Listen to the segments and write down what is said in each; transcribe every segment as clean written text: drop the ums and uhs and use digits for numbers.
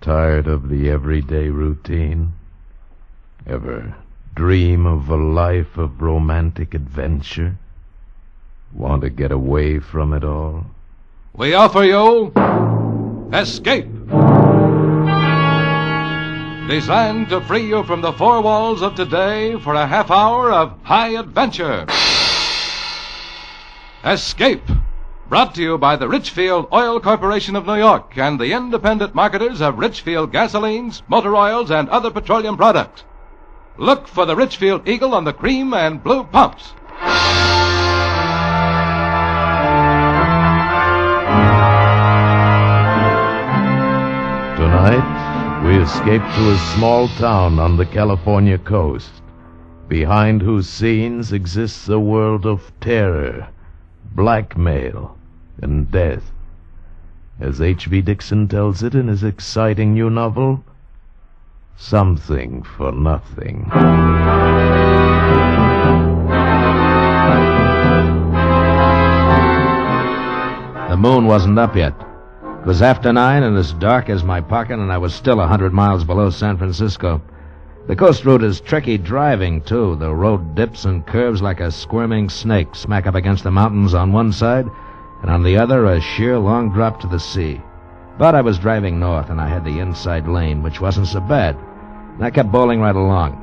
Tired of the everyday routine? Ever dream of a life of romantic adventure? Want to get away from it all? We offer you Escape. Designed to free you from the four walls of today for a half hour of high adventure. Escape. Brought to you by the Richfield Oil Corporation of New York and the independent marketers of Richfield gasolines, motor oils, and other petroleum products. Look for the Richfield Eagle on the cream and blue pumps. Tonight, we escape to a small town on the California coast, behind whose scenes exists a world of terror, blackmail, and death. As H.V. Dixon tells it in his exciting new novel, Something for Nothing. The moon wasn't up yet. It was after 9 and as dark as my pocket, and I was still 100 miles below San Francisco. The coast route is tricky driving, too. The road dips and curves like a squirming snake, smack up against the mountains on one side, and on the other a sheer long drop to the sea. But I was driving north, and I had the inside lane, which wasn't so bad, and I kept bowling right along.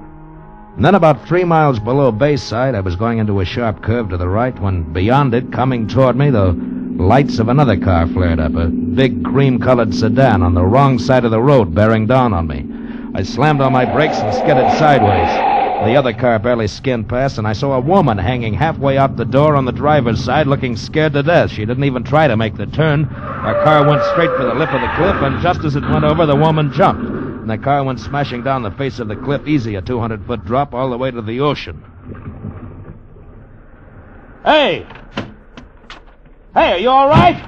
And then about 3 miles below Bayside, I was going into a sharp curve to the right when beyond it, coming toward me, the lights of another car flared up, a big cream-colored sedan on the wrong side of the road bearing down on me. I slammed on my brakes and skidded sideways. The other car barely skinned past, and I saw a woman hanging halfway out the door on the driver's side looking scared to death. She didn't even try to make the turn. Our car went straight for the lip of the cliff, and just as it went over, the woman jumped. And the car went smashing down the face of the cliff, easy, a 200-foot drop all the way to the ocean. Hey! Hey, are you all right?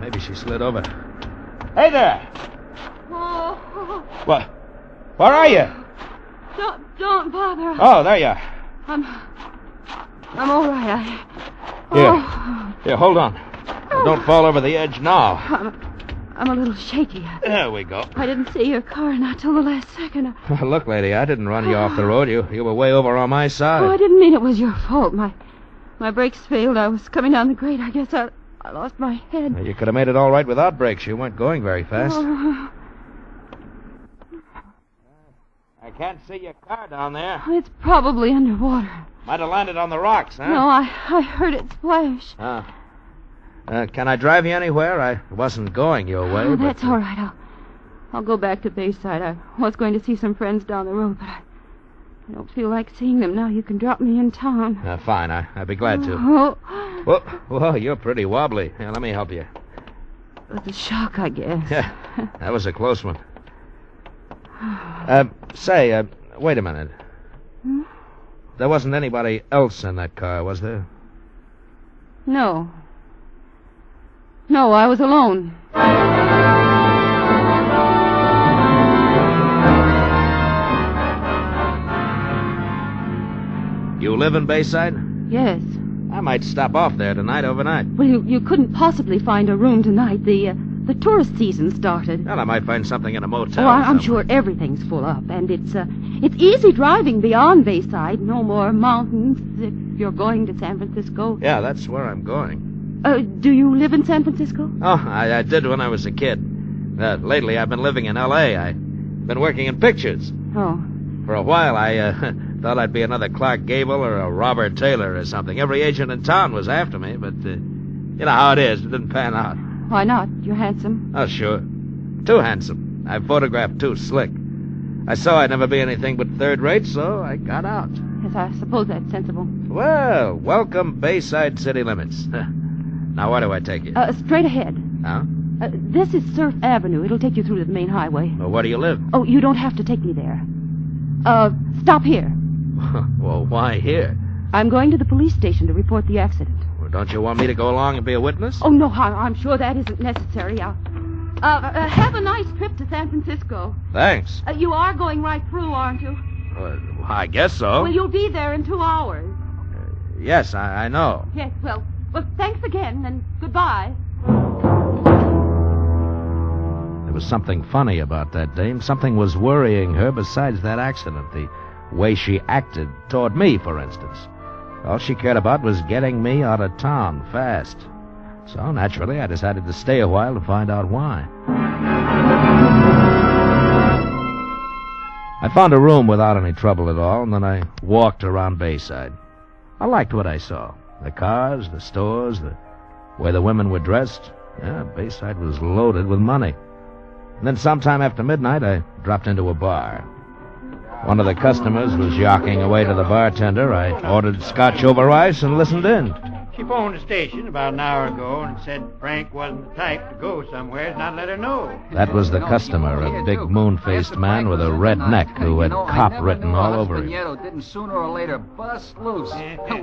Maybe she slid over. Hey there! Oh. What? Where are you? Don't bother. Oh, there you are. I'm all right. Here, hold on. Don't fall over the edge now. I'm a little shaky. There we go. I didn't see your car not till the last second. Look, lady, I didn't run you off the road. You were way over on my side. Oh, I didn't mean it was your fault. My brakes failed. I was coming down the grade. I guess I lost my head. You could have made it all right without brakes. You weren't going very fast. Oh. I can't see your car down there. It's probably underwater. Might have landed on the rocks, huh? No, I heard it splash. Can I drive you anywhere? I wasn't going your way. That's all right. I'll go back to Bayside. I was going to see some friends down the road, but I don't feel like seeing them now. You can drop me in town. Fine. I'd be glad to. Oh. Whoa, you're pretty wobbly. Here, let me help you. It was a shock, I guess. Yeah, that was a close one. Wait a minute. Hmm? There wasn't anybody else in that car, was there? No, I was alone. You live in Bayside? Yes. I might stop off there tonight, overnight. Well, you couldn't possibly find a room tonight. The tourist season started. Well, I might find something in a motel. Oh, I'm sure everything's full up, and it's easy driving beyond Bayside. No more mountains if you're going to San Francisco. Yeah, that's where I'm going. Do you live in San Francisco? Oh, I did when I was a kid. Lately, I've been living in L.A. I've been working in pictures. Oh. For a while, I thought I'd be another Clark Gable or a Robert Taylor or something. Every agent in town was after me, but you know how it is. It didn't pan out. Why not? You're handsome. Oh, sure. Too handsome. I photographed too slick. I saw I'd never be anything but third rate, so I got out. Yes, I suppose that's sensible. Well, welcome Bayside city limits. Now, where do I take you? Straight ahead. Huh? This is Surf Avenue. It'll take you through the main highway. Well, where do you live? Oh, you don't have to take me there. Stop here. Well, why here? I'm going to the police station to report the accident. Well, don't you want me to go along and be a witness? Oh, no, I'm sure that isn't necessary. Have a nice trip to San Francisco. Thanks. You are going right through, aren't you? I guess so. Well, you'll be there in 2 hours. Yes, I know. Yes, well, thanks again, and goodbye. There was something funny about that dame. Something was worrying her besides that accident. The way she acted toward me, for instance. All she cared about was getting me out of town fast. So, naturally, I decided to stay a while to find out why. I found a room without any trouble at all, and then I walked around Bayside. I liked what I saw. The cars, the stores, the way the women were dressed. Yeah, Bayside was loaded with money. And then sometime after midnight, I dropped into a bar. One of the customers was yawking away to the bartender. I ordered scotch over ice and listened in. She phoned the station about an hour ago and said Frank wasn't the type to go somewhere and not let her know. That was the customer, a big moon-faced man with a red neck who had cop written all over him. Didn't sooner or later bust loose.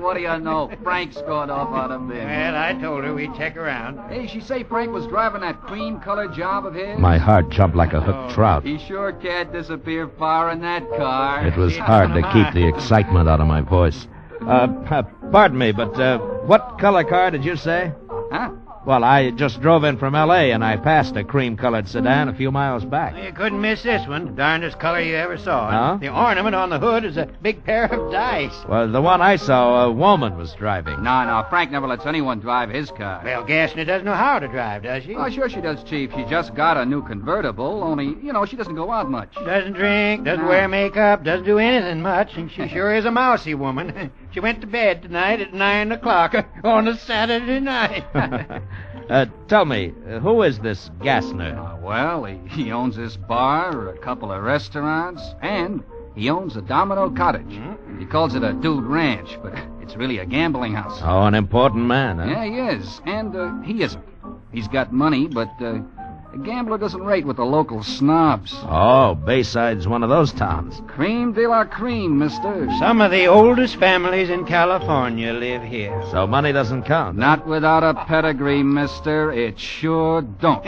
What do you know? Frank's going off on a bit. Well, I told her we'd check around. Hey, she say Frank was driving that cream-colored job of his? My heart jumped like a hooked trout. He sure can't disappear far in that car. It was hard to keep the excitement out of my voice. Pardon me, but what color car did you say? Huh? Well, I just drove in from L.A., and I passed a cream-colored sedan a few miles back. You couldn't miss this one. The darndest color you ever saw. Huh? The ornament on the hood is a big pair of dice. Well, the one I saw, a woman was driving. No, Frank never lets anyone drive his car. Well, Gassner doesn't know how to drive, does she? Oh, sure she does, Chief. She just got a new convertible, only, she doesn't go out much. Doesn't drink, doesn't wear makeup, doesn't do anything much, and she sure is a mousy woman. She went to bed tonight at 9 o'clock on a Saturday night. Tell me, who is this Gassner? Well, he owns this bar, a couple of restaurants, and he owns a Domino Cottage. He calls it a dude ranch, but it's really a gambling house. Oh, an important man, huh? Yeah, he is. And he isn't. He's got money, but a gambler doesn't rate with the local snobs. Oh, Bayside's one of those towns. Cream de la cream, mister. Some of the oldest families in California live here. So money doesn't count. Not without a pedigree, mister. It sure don't.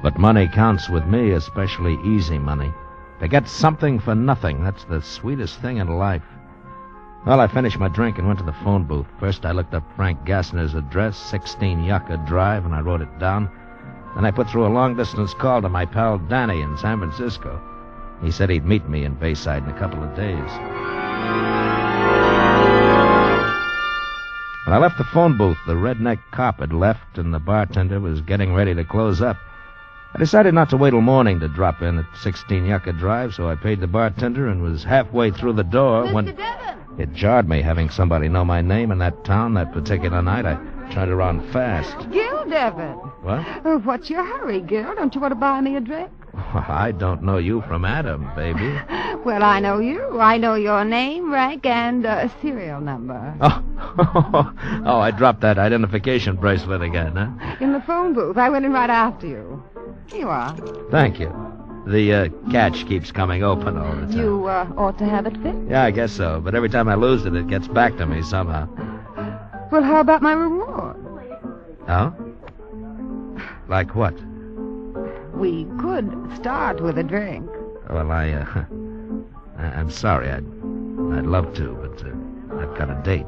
But money counts with me, especially easy money. To get something for nothing, that's the sweetest thing in life. Well, I finished my drink and went to the phone booth. First, I looked up Frank Gassner's address, 16 Yucca Drive, and I wrote it down. Then I put through a long-distance call to my pal Danny in San Francisco. He said he'd meet me in Bayside in a couple of days. When I left the phone booth, the redneck cop had left, and the bartender was getting ready to close up. I decided not to wait till morning to drop in at 16 Yucca Drive, so I paid the bartender and was halfway through the door when... Mr. Devon! It jarred me having somebody know my name in that town that particular night. I turned around fast. Gil Devon. What? Oh, what's your hurry, Gil? Don't you want to buy me a drink? Well, I don't know you from Adam, baby. Well, I know you. I know your name, rank, and serial number. Oh, I dropped that identification bracelet again, huh? In the phone booth. I went in right after you. Here you are. Thank you. The catch keeps coming open all the time. You ought to have it fixed. Yeah, I guess so. But every time I lose it, it gets back to me somehow. Well, how about my reward? Oh? Like what? We could start with a drink. Well, I'm sorry. I'd love to, but I've got a date.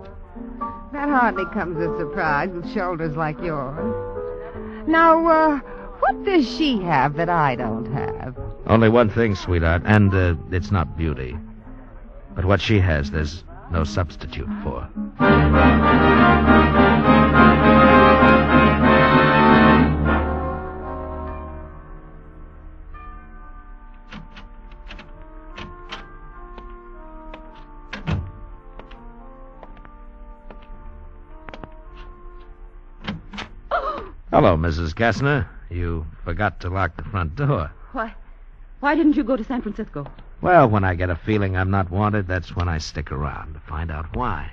That hardly comes as a surprise with shoulders like yours. Now, what does she have that I don't have? Only one thing, sweetheart, and it's not beauty. But what she has, there's no substitute for. Hello, Mrs. Gassner. You forgot to lock the front door. Why didn't you go to San Francisco? Well, when I get a feeling I'm not wanted, that's when I stick around to find out why.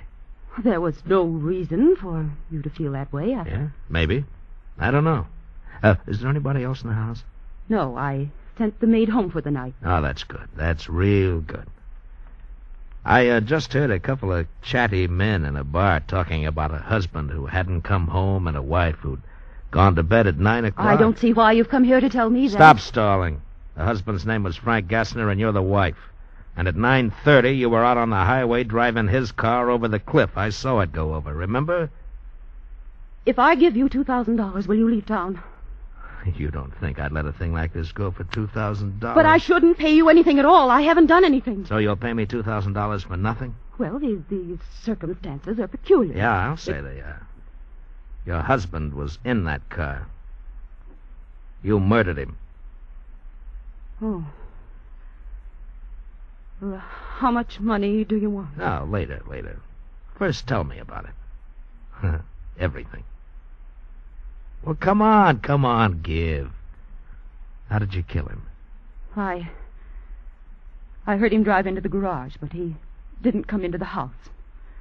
There was no reason for you to feel that way. Yeah, maybe. I don't know. Is there anybody else in the house? No, I sent the maid home for the night. Oh, that's good. That's real good. I just heard a couple of chatty men in a bar talking about a husband who hadn't come home and a wife who'd gone to bed at 9 o'clock. I don't see why you've come here to tell me that. Stop stalling. The husband's name was Frank Gassner, and you're the wife. And at 9:30, you were out on the highway driving his car over the cliff. I saw it go over, remember? If I give you $2,000, will you leave town? You don't think I'd let a thing like this go for $2,000? But I shouldn't pay you anything at all. I haven't done anything. So you'll pay me $2,000 for nothing? Well, these circumstances are peculiar. Yeah, I'll say they are. Your husband was in that car. You murdered him. Oh. Well, how much money do you want? No, later. First, tell me about it. Everything. Well, come on, give. How did you kill him? I heard him drive into the garage, but he didn't come into the house.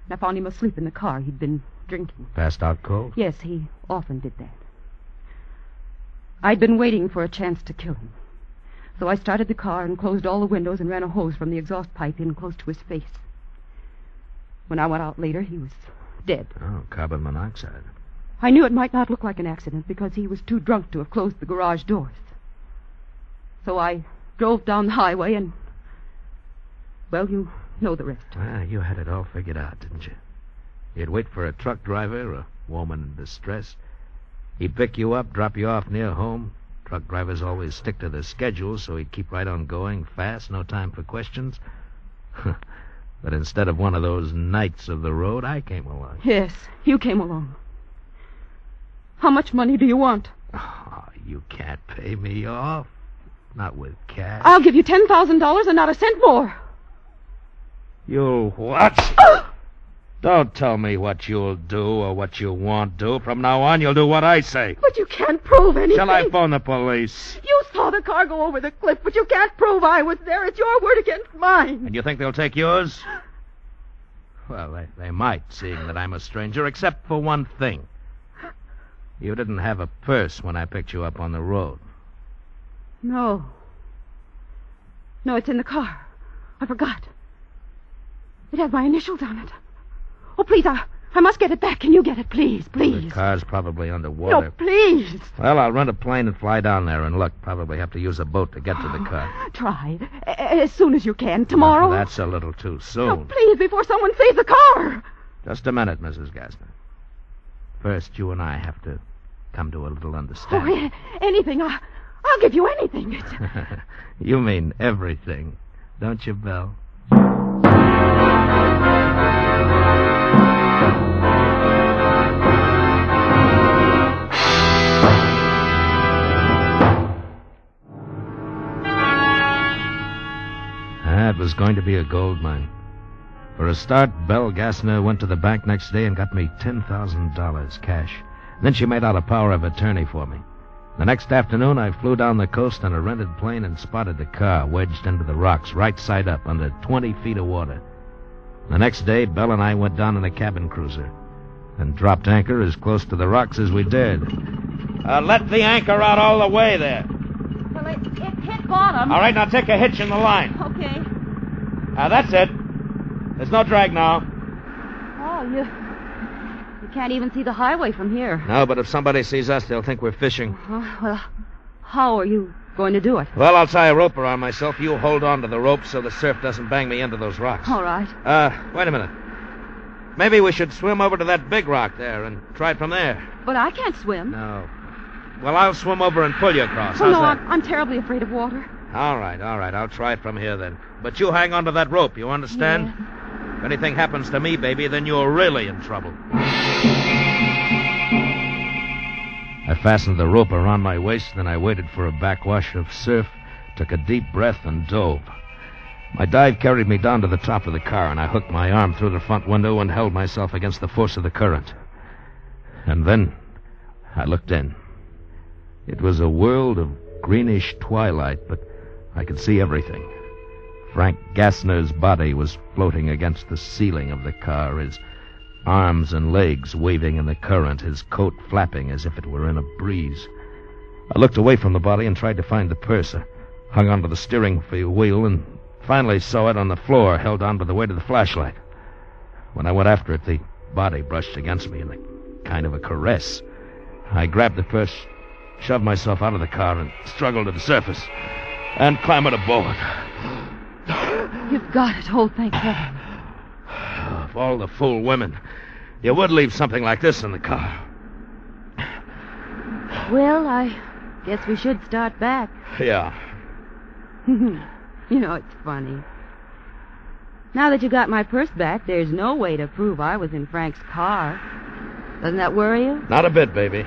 And I found him asleep in the car. He'd been drinking. Passed out cold? Yes, he often did that. I'd been waiting for a chance to kill him. So I started the car and closed all the windows and ran a hose from the exhaust pipe in close to his face. When I went out later, he was dead. Oh, carbon monoxide. I knew it might not look like an accident because he was too drunk to have closed the garage doors. So I drove down the highway and... Well, you know the rest. Ah, you had it all figured out, didn't you? You'd wait for a truck driver, a woman in distress. He'd pick you up, drop you off near home. Truck drivers always stick to their schedules, so he'd keep right on going, fast, no time for questions. But instead of one of those knights of the road, I came along. Yes, you came along. How much money do you want? Oh, you can't pay me off. Not with cash. I'll give you $10,000 and not a cent more. You'll what? Don't tell me what you'll do or what you won't do. From now on, you'll do what I say. But you can't prove anything. Shall I phone the police? You saw the car go over the cliff, but you can't prove I was there. It's your word against mine. And you think they'll take yours? Well, they might, seeing that I'm a stranger, except for one thing. You didn't have a purse when I picked you up on the road. No. No, it's in the car. I forgot. It has my initials on it. Oh, please, I must get it back. Can you get it, please, please? The car's probably underwater. No, please. Well, I'll rent a plane and fly down there and look. Probably have to use a boat to get to the car. Try. As soon as you can. Tomorrow? No, that's a little too soon. No, please, before someone sees the car. Just a minute, Mrs. Gassner. First, you and I have to come to a little understanding. Oh, anything. I'll give you anything. You mean everything, don't you, Belle? It was going to be a gold mine. For a start, Belle Gassner went to the bank next day and got me $10,000 cash. Then she made out a power of attorney for me. The next afternoon, I flew down the coast on a rented plane and spotted the car wedged into the rocks, right side up, under 20 feet of water. The next day, Belle and I went down in a cabin cruiser and dropped anchor as close to the rocks as we dared. Let the anchor out all the way there. Well, it hit bottom. All right, now take a hitch in the line. Okay. That's it. There's no drag now. Oh, you can't even see the highway from here. No, but if somebody sees us, they'll think we're fishing. Well, how are you going to do it? Well, I'll tie a rope around myself. You hold on to the rope so the surf doesn't bang me into those rocks. All right. Wait a minute. Maybe we should swim over to that big rock there and try it from there. But I can't swim. No. Well, I'll swim over and pull you across. Oh, How's no, that? I'm terribly afraid of water. All right. I'll try it from here then. But you hang on to that rope, you understand? Yeah. If anything happens to me, baby, then you're really in trouble. I fastened the rope around my waist, then I waited for a backwash of surf, took a deep breath, and dove. My dive carried me down to the top of the car, and I hooked my arm through the front window and held myself against the force of the current. And then I looked in. It was a world of greenish twilight, but I could see everything. Frank Gassner's body was floating against the ceiling of the car, his arms and legs waving in the current, his coat flapping as if it were in a breeze. I looked away from the body and tried to find the purse. I hung onto the steering wheel and finally saw it on the floor, held on by the weight of the flashlight. When I went after it, the body brushed against me in a kind of a caress. I grabbed the purse, shoved myself out of the car, and struggled to the surface and clambered aboard. You've got it. Oh, thank heaven. Of all the fool women, you would leave something like this in the car. Well, I guess we should start back. Yeah. You know, it's funny. Now that you got my purse back, there's no way to prove I was in Frank's car. Doesn't that worry you? Not a bit, baby.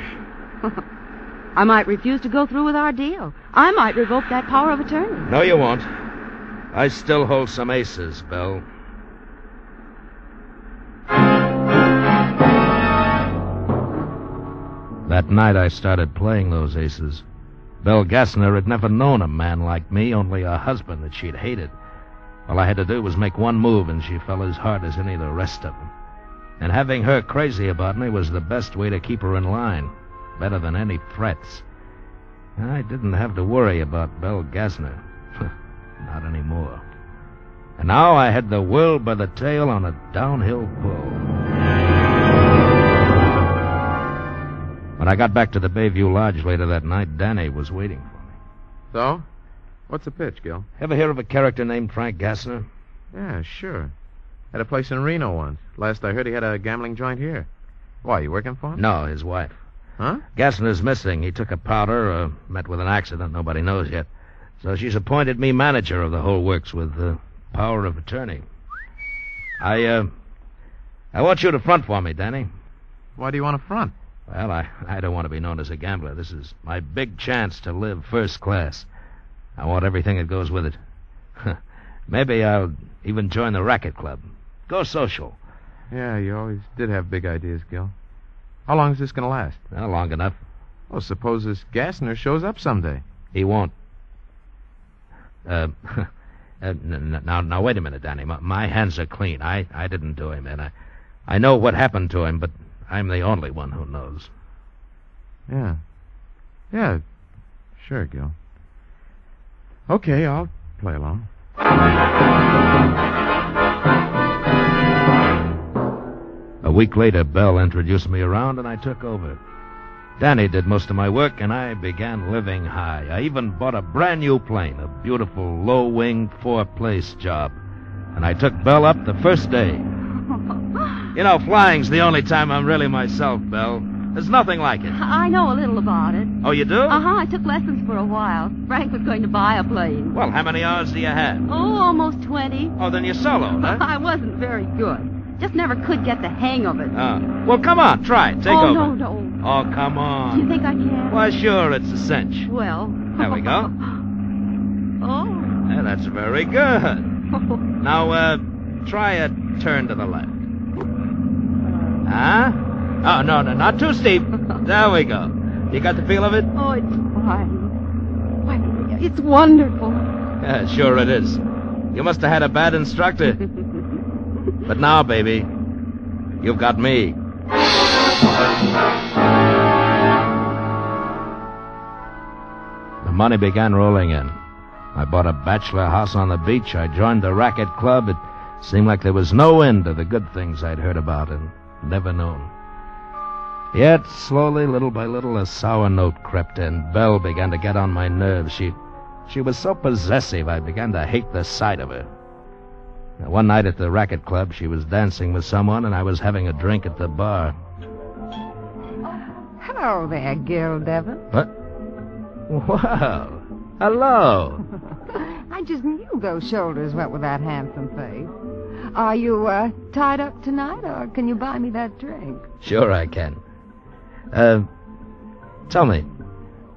I might refuse to go through with our deal. I might revoke that power of attorney. No, you won't. I still hold some aces, Belle. That night I started playing those aces. Belle Gassner had never known a man like me, only a husband that she'd hated. All I had to do was make one move, and she fell as hard as any of the rest of them. And having her crazy about me was the best way to keep her in line. Better than any threats. I didn't have to worry about Belle Gassner. Not anymore. And now I had the world by the tail on a downhill pull. When I got back to the Bayview Lodge later that night, Danny was waiting for me. So? What's the pitch, Gil? Ever hear of a character named Frank Gassner? Yeah, sure. Had a place in Reno once. Last I heard, he had a gambling joint here. Why, you working for him? No, his wife. Huh? Gassner's missing. He took a powder, met with an accident nobody knows yet. So she's appointed me manager of the whole works with power of attorney. I want you to front for me, Danny. Why do you want to front? Well, I don't want to be known as a gambler. This is my big chance to live first class. I want everything that goes with it. Maybe I'll even join the racket club. Go social. Yeah, you always did have big ideas, Gil. How long is this going to last? Well, long enough. Well, suppose this Gassner shows up someday. He won't. Now, wait a minute, Danny. My hands are clean. I didn't do him, and I know what happened to him, but I'm the only one who knows. Yeah. Yeah, sure, Gil. Okay, I'll play along. A week later, Belle introduced me around, and I took over. Danny did most of my work, and I began living high. I even bought a brand new plane, a beautiful low-wing 4-place job. And I took Belle up the first day. You know, flying's the only time I'm really myself, Belle. There's nothing like it. I know a little about it. Oh, you do? Uh-huh, I took lessons for a while. Frank was going to buy a plane. Well, how many hours do you have? Oh, almost 20. Oh, then you're solo, huh? I wasn't very good. Just never could get the hang of it. Well, come on, try it. Take over. No. Oh, come on. Do you think I can? Why, sure, it's a cinch. Well. There we go. Oh. Yeah, that's very good. Now, try a turn to the left. Huh? Oh, no, not too steep. There we go. You got the feel of it? Oh, it's fine. Why, it's wonderful. Yeah, sure it is. You must have had a bad instructor. But now, baby, you've got me. The money began rolling in. I bought a bachelor house on the beach. I joined the racket club. It seemed like there was no end to the good things I'd heard about and never known. Yet, slowly, little by little, a sour note crept in. Belle began to get on my nerves. She was so possessive, I began to hate the sight of her. Now, one night at the racket club, she was dancing with someone, and I was having a drink at the bar. Hello there, Gil Devon. What? Wow. Hello. I just knew those shoulders went with that handsome face. Are you tied up tonight, or can you buy me that drink? Sure I can. Tell me,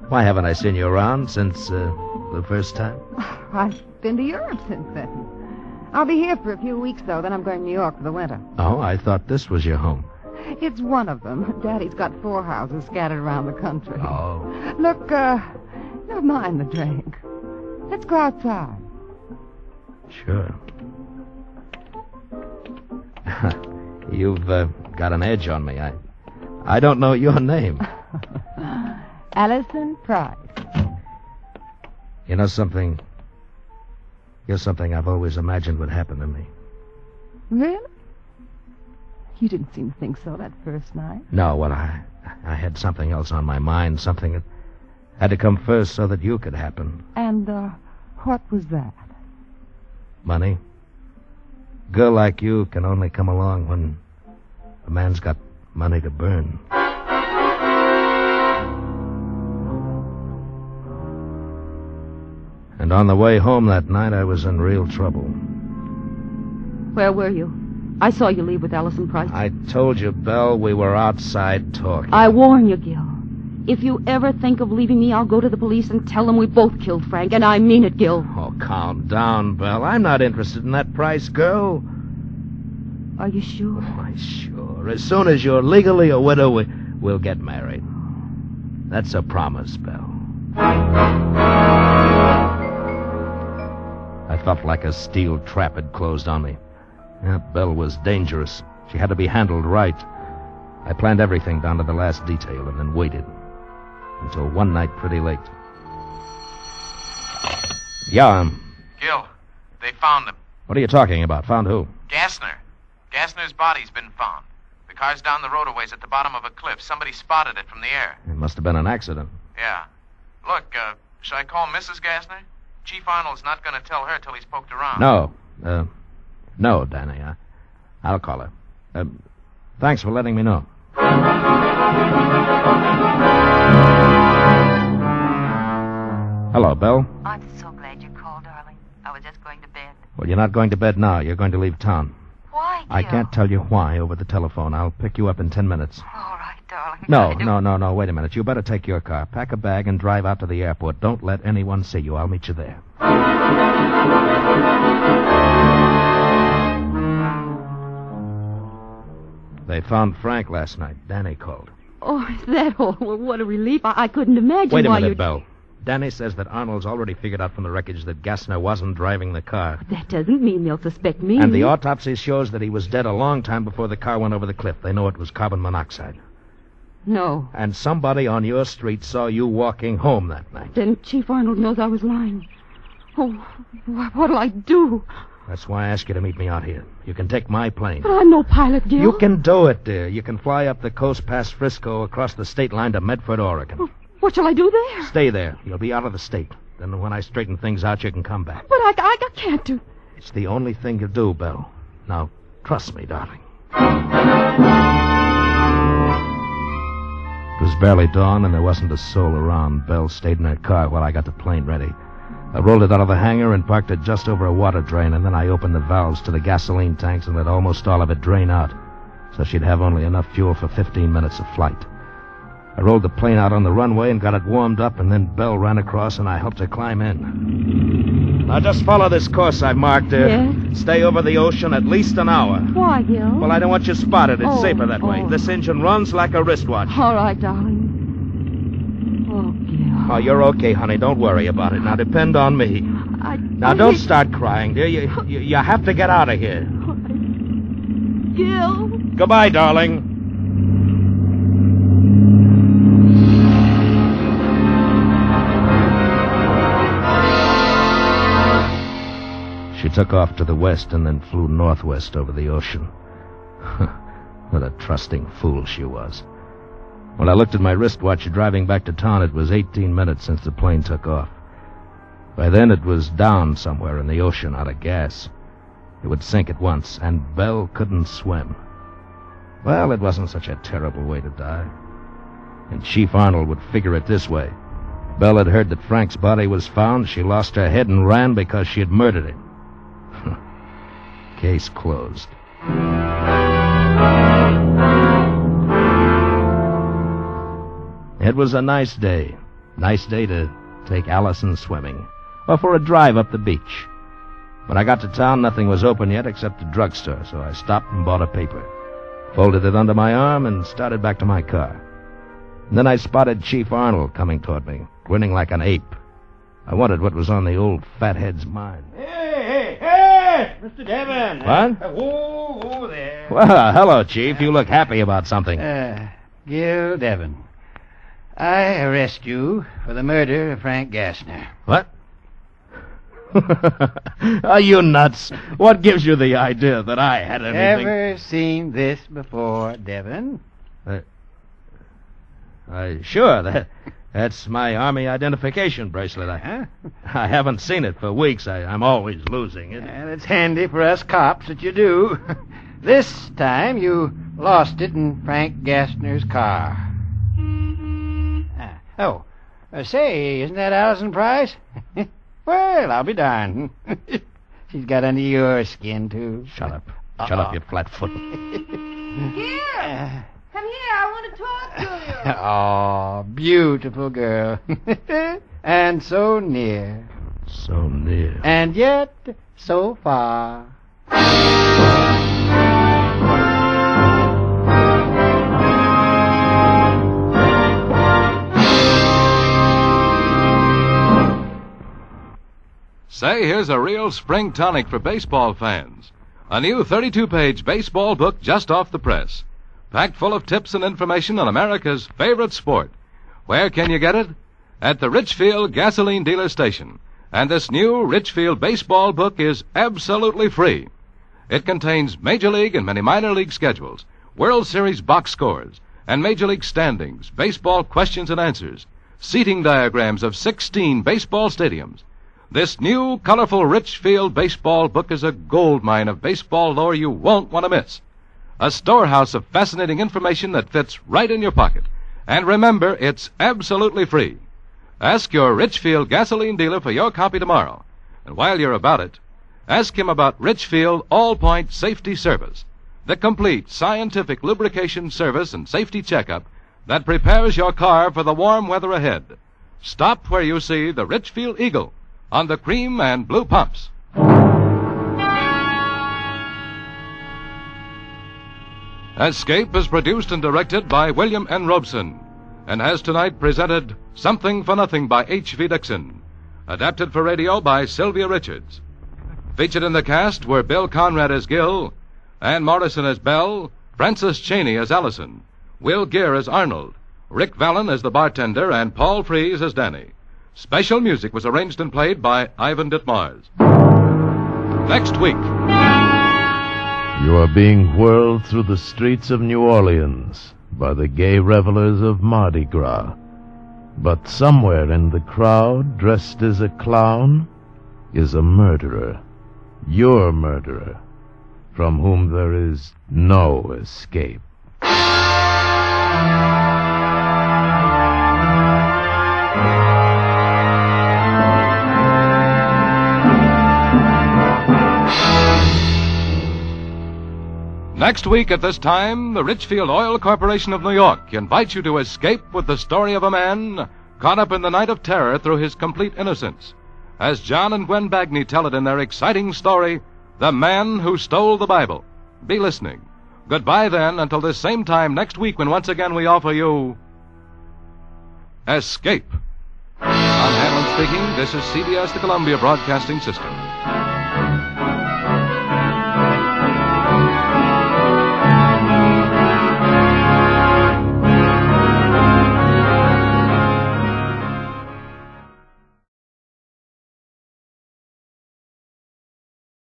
why haven't I seen you around since the first time? I've been to Europe since then. I'll be here for a few weeks, though. Then I'm going to New York for the winter. Oh, I thought this was your home. It's one of them. Daddy's got 4 houses scattered around the country. Oh. Look, never mind the drink. Let's go outside. Sure. You've got an edge on me. I don't know your name. Allison Price. You know something? You're something I've always imagined would happen to me. Really? You didn't seem to think so that first night. No, well, I had something else on my mind, something that had to come first so that you could happen. And, what was that? Money. A girl like you can only come along when a man's got money to burn. And on the way home that night, I was in real trouble. Where were you? I saw you leave with Allison Price. I told you, Belle, we were outside talking. I warn you, Gil. If you ever think of leaving me, I'll go to the police and tell them we both killed Frank, and I mean it, Gil. Oh, calm down, Belle. I'm not interested in that Price girl. Are you sure? Why, sure. As soon as you're legally a widow, we'll get married. That's a promise, Belle. I felt like a steel trap had closed on me. That Belle was dangerous. She had to be handled right. I planned everything down to the last detail and then waited. Until one night pretty late. Yeah, Gil, they found him. What are you talking about? Found who? Gassner. Gassner's body's been found. The car's down the road a ways at the bottom of a cliff. Somebody spotted it from the air. It must have been an accident. Yeah. Look, should I call Mrs. Gassner? Chief Arnold's not going to tell her till he's poked around. No, Danny. I'll call her. Thanks for letting me know. Hello, Belle. I'm so glad you called, darling. I was just going to bed. Well, you're not going to bed now. You're going to leave town. Why, Gil? I can't tell you why over the telephone. I'll pick you up in 10 minutes. All right, darling. No. Wait a minute. You better take your car. Pack a bag and drive out to the airport. Don't let anyone see you. I'll meet you there. They found Frank last night. Danny called. Oh, is that all? Well, what a relief. I couldn't imagine Wait a why minute, you... Belle. Danny says that Arnold's already figured out from the wreckage that Gassner wasn't driving the car. That doesn't mean they'll suspect me. And the autopsy shows that he was dead a long time before the car went over the cliff. They know it was carbon monoxide. No. And somebody on your street saw you walking home that night. Then Chief Arnold knows I was lying. Oh, what'll I do? That's why I asked you to meet me out here. You can take my plane. But I'm no pilot, Gil. You can do it, dear. You can fly up the coast past Frisco across the state line to Medford, Oregon. What shall I do there? Stay there. You'll be out of the state. Then when I straighten things out, you can come back. But I can't do... It's the only thing you'll do, Belle. Now, trust me, darling. It was barely dawn, and there wasn't a soul around. Belle stayed in her car while I got the plane ready. I rolled it out of the hangar and parked it just over a water drain, and then I opened the valves to the gasoline tanks and let almost all of it drain out, so she'd have only enough fuel for 15 minutes of flight. I rolled the plane out on the runway and got it warmed up, and then Belle ran across and I helped her climb in. Now just follow this course I've marked there. Yes? Stay over the ocean at least an hour. Why, Gil? Well, I don't want you spotted. It's safer that way. Oh. This engine runs like a wristwatch. All right, darling. Oh, Gil. Oh, you're okay, honey. Don't worry about it. Now depend on me. Now don't start crying, dear. You have to get out of here. Gil? Goodbye, darling. She took off to the west and then flew northwest over the ocean. What a trusting fool she was. When I looked at my wristwatch driving back to town, it was 18 minutes since the plane took off. By then, it was down somewhere in the ocean out of gas. It would sink at once, and Belle couldn't swim. Well, it wasn't such a terrible way to die. And Chief Arnold would figure it this way. Belle had heard that Frank's body was found. She lost her head and ran because she had murdered him. Case closed. It was a nice day. Nice day to take Allison swimming. Or for a drive up the beach. When I got to town, nothing was open yet except the drugstore, so I stopped and bought a paper. Folded it under my arm and started back to my car. And then I spotted Chief Arnold coming toward me, grinning like an ape. I wondered what was on the old fathead's mind. Hey, Mr. Devon. What? Whoa, there. Well, hello, Chief. You look happy about something. Gil Devon. I arrest you for the murder of Frank Gassner. What? Are you nuts? What gives you the idea that I had anything... Ever seen this before, Devon? Sure. That's my Army identification bracelet. I haven't seen it for weeks. I'm always losing it. And it's handy for us cops that you do. This time you lost it in Frank Gassner's car. Say, isn't that Allison Price? Well, I'll be darned. She's got under your skin, too. Shut up. Shut up, you flat-foot. Here! Come here, I want to talk to you. Oh, beautiful girl. And so near. So near. And yet so far. Say, here's a real spring tonic for baseball fans. A new 32-page baseball book just off the press, packed full of tips and information on America's favorite sport. Where can you get it? At the Richfield Gasoline Dealer Station. And this new Richfield baseball book is absolutely free. It contains Major League and many minor league schedules, World Series box scores, and Major League standings, baseball questions and answers, seating diagrams of 16 baseball stadiums. This new, colorful Richfield baseball book is a goldmine of baseball lore you won't want to miss. A storehouse of fascinating information that fits right in your pocket. And remember, it's absolutely free. Ask your Richfield gasoline dealer for your copy tomorrow. And while you're about it, ask him about Richfield All-Point Safety Service, the complete scientific lubrication service and safety checkup that prepares your car for the warm weather ahead. Stop where you see the Richfield Eagle on the cream and blue pumps. Escape is produced and directed by William N. Robeson and has tonight presented Something for Nothing by H.V. Dixon, adapted for radio by Sylvia Richards. Featured in the cast were Bill Conrad as Gil, Ann Morrison as Belle, Frances Cheney as Allison, Will Gear as Arnold, Rick Vallon as the bartender, and Paul Frees as Danny. Special music was arranged and played by Ivan Ditmars. Next week. You are being whirled through the streets of New Orleans by the gay revelers of Mardi Gras. But somewhere in the crowd, dressed as a clown, is a murderer. Your murderer, from whom there is no escape. Next week at this time, the Richfield Oil Corporation of New York invites you to escape with the story of a man caught up in the night of terror through his complete innocence, as John and Gwen Bagni tell it in their exciting story, The Man Who Stole the Bible. Be listening. Goodbye then until this same time next week when once again we offer you Escape. I'm Hanlon speaking. This is CBS, the Columbia Broadcasting System.